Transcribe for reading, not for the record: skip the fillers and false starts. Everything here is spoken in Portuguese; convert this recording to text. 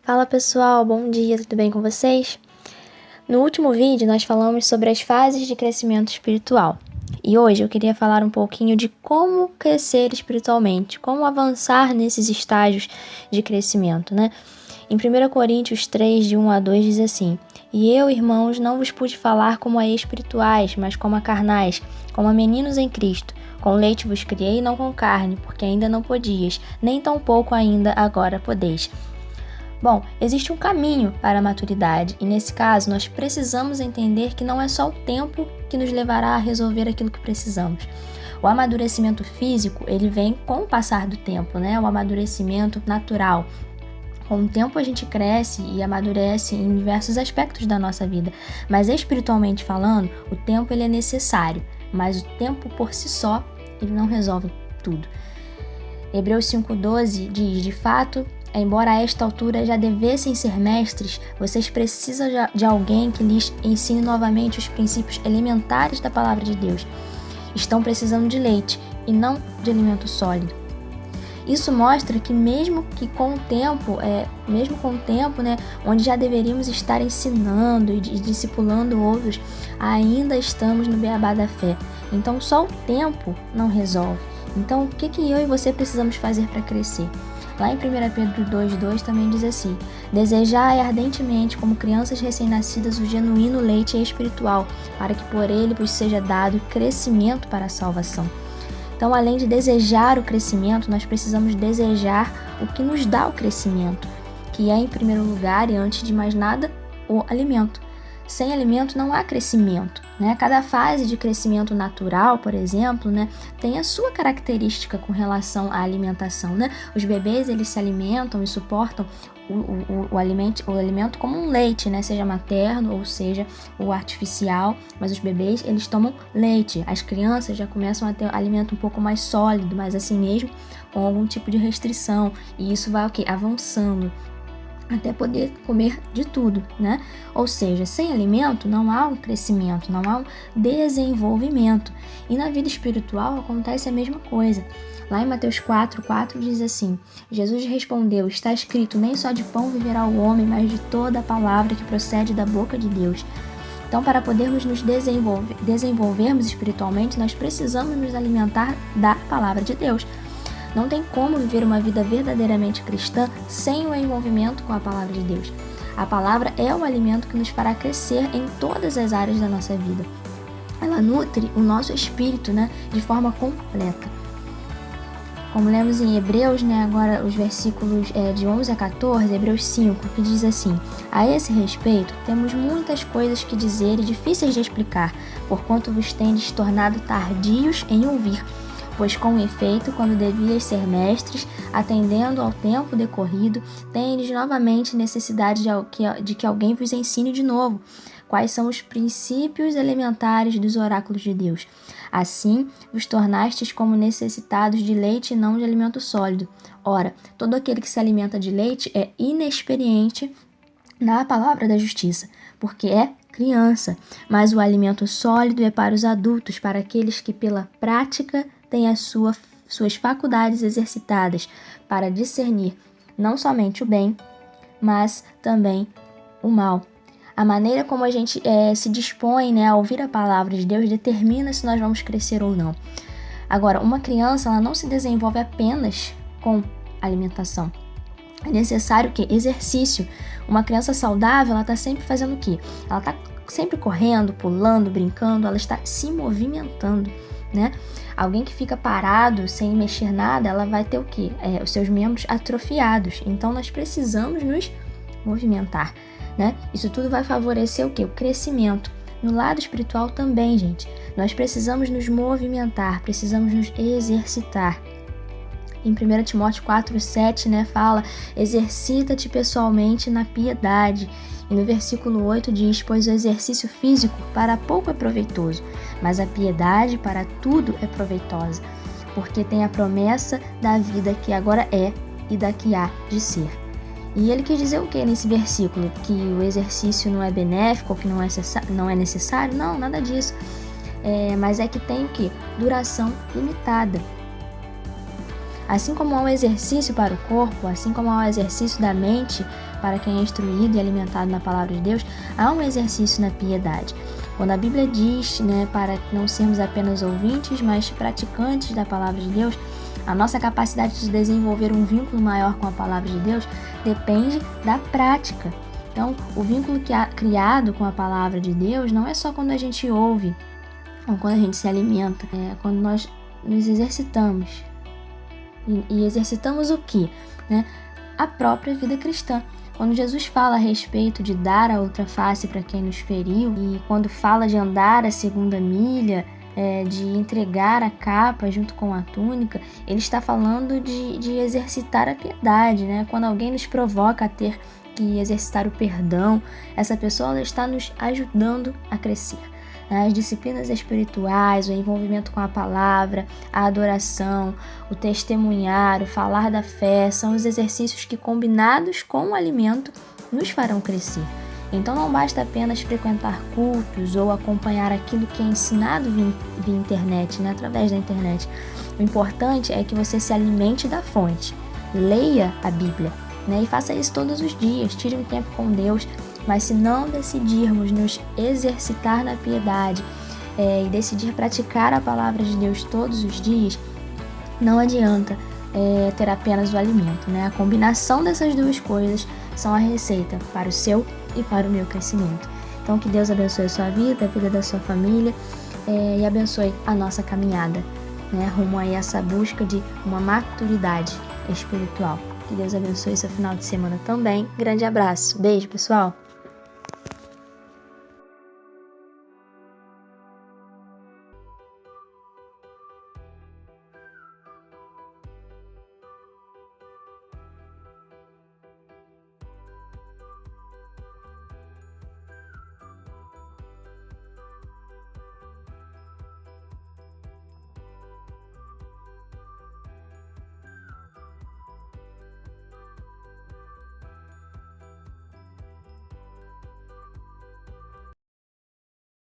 Fala pessoal, bom dia, tudo bem com vocês? No último vídeo nós falamos sobre as fases de crescimento espiritual e hoje eu queria falar um pouquinho de como crescer espiritualmente, como avançar nesses estágios de crescimento, né? Em 1 Coríntios 3, de 1 a 2 diz assim: E eu, irmãos, não vos pude falar como a espirituais, mas como a carnais, como a meninos em Cristo. Com leite vos criei, não com carne, porque ainda não podias, nem tampouco ainda agora podeis. Bom, existe um caminho para a maturidade e nesse caso nós precisamos entender que não é só o tempo que nos levará a resolver aquilo que precisamos. O amadurecimento físico, ele vem com o passar do tempo, né? O amadurecimento natural. Com o tempo a gente cresce e amadurece em diversos aspectos da nossa vida, mas espiritualmente falando, o tempo ele é necessário, mas o tempo por si só, ele não resolve tudo. Hebreus 5,12 diz: De fato, embora a esta altura já devessem ser mestres, vocês precisam de alguém que lhes ensine novamente os princípios elementares da palavra de Deus. Estão precisando de leite e não de alimento sólido. Isso mostra que mesmo com o tempo, né, onde já deveríamos estar ensinando e discipulando outros, ainda estamos no beabá da fé. Então só o tempo não resolve. Então o que eu e você precisamos fazer para crescer? Lá em 1 Pedro 2,2 também diz assim: Desejai ardentemente, como crianças recém-nascidas, o genuíno leite espiritual, para que por ele vos seja dado crescimento para a salvação. Então, além de desejar o crescimento, nós precisamos desejar o que nos dá o crescimento, que é, em primeiro lugar e antes de mais nada, o alimento. Sem alimento não há crescimento, né? Cada fase de crescimento natural, por exemplo, né, tem a sua característica com relação à alimentação, né? Os bebês, eles se alimentam e suportam o alimento como um leite, né? Seja materno ou seja o artificial, mas os bebês, eles tomam leite. As crianças já começam a ter alimento um pouco mais sólido, mas assim mesmo com algum tipo de restrição, e isso vai avançando até poder comer de tudo, né? Ou seja, sem alimento não há um crescimento, não há um desenvolvimento. E na vida espiritual acontece a mesma coisa. Lá em Mateus 4,4 diz assim: Jesus respondeu: Está escrito, nem só de pão viverá o homem, mas de toda a palavra que procede da boca de Deus. Então, para podermos nos desenvolvermos espiritualmente, nós precisamos nos alimentar da palavra de Deus. Não tem como viver uma vida verdadeiramente cristã sem o envolvimento com a palavra de Deus. A palavra é o alimento que nos fará crescer em todas as áreas da nossa vida. Ela nutre o nosso espírito, né, de forma completa. Como lemos em Hebreus, né, agora os versículos de 11 a 14, Hebreus 5, que diz assim: A esse respeito, temos muitas coisas que dizer e difíceis de explicar, porquanto vos tendes tornado tardios em ouvir. Pois com efeito, quando devias ser mestres, atendendo ao tempo decorrido, tendes novamente necessidade de que alguém vos ensine de novo quais são os princípios elementares dos oráculos de Deus. Assim, vos tornastes como necessitados de leite e não de alimento sólido. Ora, todo aquele que se alimenta de leite é inexperiente na palavra da justiça, porque é criança, mas o alimento sólido é para os adultos, para aqueles que pela prática têm as suas faculdades exercitadas para discernir não somente o bem, mas também o mal. A maneira como a gente se dispõe, né, a ouvir a palavra de Deus determina se nós vamos crescer ou não. Agora, uma criança ela não se desenvolve apenas com alimentação. É necessário que exercício. Uma criança saudável, ela está sempre fazendo o quê? Ela está sempre correndo, pulando, brincando, ela está se movimentando, né? Alguém que fica parado, sem mexer nada, ela vai ter o quê? Os seus membros atrofiados. Então, nós precisamos nos movimentar, né? Isso tudo vai favorecer o quê? O crescimento. No lado espiritual também, gente. Nós precisamos nos movimentar, precisamos nos exercitar. Em 1 Timóteo 4,7, né, fala: exercita-te pessoalmente na piedade. E no versículo 8 diz: pois o exercício físico para pouco é proveitoso, mas a piedade para tudo é proveitosa, porque tem a promessa da vida que agora é e da que há de ser. E ele quis dizer o que nesse versículo? Que o exercício não é benéfico, que não é necessário? Não, nada disso. Mas é que tem o que? Duração limitada. Assim como há um exercício para o corpo, assim como há um exercício da mente para quem é instruído e alimentado na palavra de Deus, há um exercício na piedade. Quando a Bíblia diz, para não sermos apenas ouvintes, mas praticantes da palavra de Deus, a nossa capacidade de desenvolver um vínculo maior com a palavra de Deus depende da prática. Então, o vínculo criado com a palavra de Deus não é só quando a gente ouve ou quando a gente se alimenta, é quando nós nos exercitamos. E exercitamos o quê? A própria vida cristã. Quando Jesus fala a respeito de dar a outra face para quem nos feriu, e quando fala de andar a segunda milha, de entregar a capa junto com a túnica, ele está falando de exercitar a piedade, Quando alguém nos provoca a ter que exercitar o perdão, essa pessoa ela está nos ajudando a crescer. As disciplinas espirituais, o envolvimento com a palavra, a adoração, o testemunhar, o falar da fé, são os exercícios que, combinados com o alimento, nos farão crescer. Então não basta apenas frequentar cultos ou acompanhar aquilo que é ensinado via internet, através da internet. O importante é que você se alimente da fonte, leia a Bíblia, e faça isso todos os dias, tire um tempo com Deus. Mas se não decidirmos nos exercitar na piedade e decidir praticar a palavra de Deus todos os dias, não adianta ter apenas o alimento. A combinação dessas duas coisas são a receita para o seu e para o meu crescimento. Então que Deus abençoe a sua vida, a vida da sua família e abençoe a nossa caminhada, rumo a essa busca de uma maturidade espiritual. Que Deus abençoe seu final de semana também. Grande abraço. Beijo, pessoal.